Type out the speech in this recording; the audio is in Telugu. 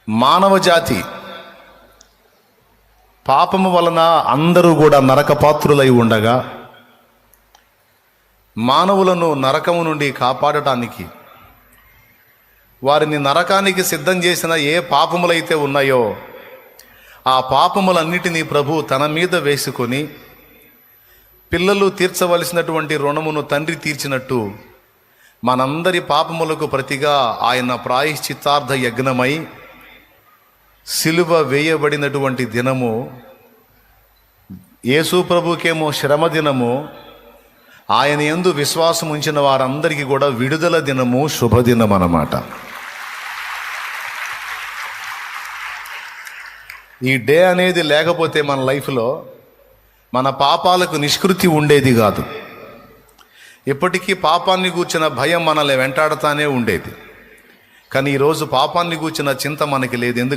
మానవ జాతి పాపము వలన అందరూ కూడా నరకపాత్రులై ఉండగా, మానవులను నరకము నుండి కాపాడటానికి, వారిని నరకానికి సిద్ధం చేసిన ఏ పాపములైతే ఉన్నాయో ఆ పాపములన్నిటినీ ప్రభు తన మీద వేసుకొని, పిల్లలు తీర్చవలసినటువంటి రుణమును తండ్రి తీర్చినట్టు మనందరి పాపములకు ప్రతిగా ఆయన ప్రాయశ్చిత్తార్థ యజ్ఞమై సిలువ వేయబడినటువంటి దినము యేసు ప్రభుకేమో శ్రమ దినము, ఆయన యందు విశ్వాసం ఉంచిన వారందరికీ కూడా విడుదల దినము, శుభదినం అన్నమాట. ఈ డే అనేది లేకపోతే మన లైఫ్లో మన పాపాలకు నిష్కృతి ఉండేది కాదు. ఇప్పటికీ పాపాన్ని గూర్చిన భయం మనల్ని వెంటాడుతూనే ఉండేది. కానీ ఈరోజు పాపాన్ని గూర్చిన చింత మనకి లేదు. ఎందుకంటే